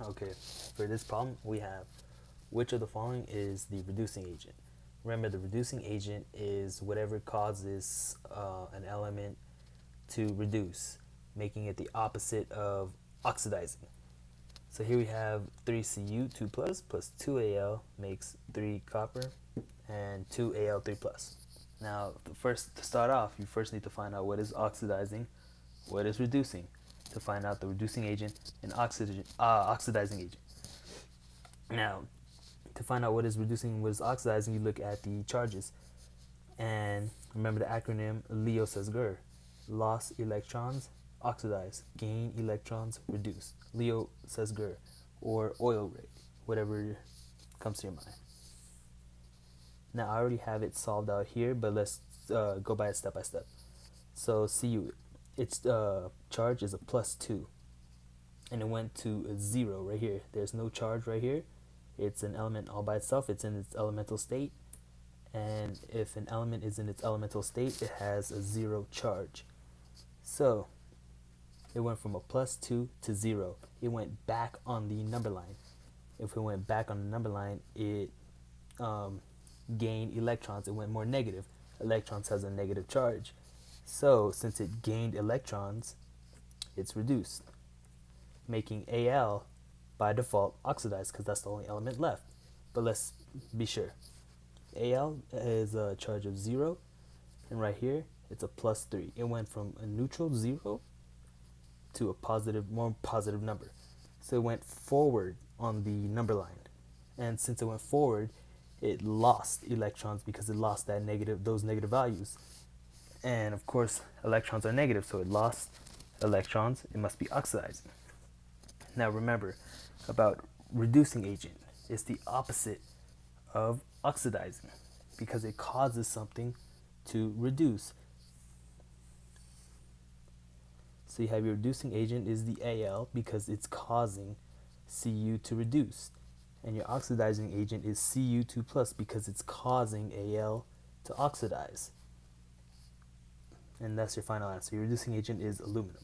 Okay, for this problem, we have which of the following is the reducing agent? Remember, the reducing agent is whatever causes an element to reduce, making it the opposite of oxidizing. So here we have 3Cu2 plus 2Al makes 3 copper and 2Al3 plus. Now, first to start off, you first need to find out what is oxidizing, what is reducing, to find out the reducing agent and oxidizing agent. Now, to find out what is reducing and what is oxidizing, you look at the charges. And remember the acronym Leo-Szöger. Lost electrons, oxidize. Gain electrons, reduce. Leo-Szöger, or oil rate, whatever comes to your mind. Now, I already have it solved out here, but let's go by it step by step. So, Cu, its charge is a +2, and it went to a 0 right here. There's no charge right here. It's an element all by itself. It's in its elemental state. And if an element is in its elemental state, it has a 0 charge. So it went from a +2 to 0. It went back on the number line. If it went back on the number line, it gained electrons. It went more negative. Electrons has a negative charge. So since it gained electrons, it's reduced, making Al by default oxidized because that's the only element left. But let's be sure. Al is a charge of 0, and right here it's a +3. It went from a neutral 0 to a positive, more positive number. So it went forward on the number line, and since it went forward, it lost electrons because it lost those negative values. And of course, electrons are negative, so it lost electrons. It must be oxidizing. Now remember about reducing agent. It's the opposite of oxidizing because it causes something to reduce. So you have your reducing agent is the Al because it's causing Cu to reduce. And your oxidizing agent is Cu2 plus because it's causing Al to oxidize. And that's your final answer. Your reducing agent is aluminum.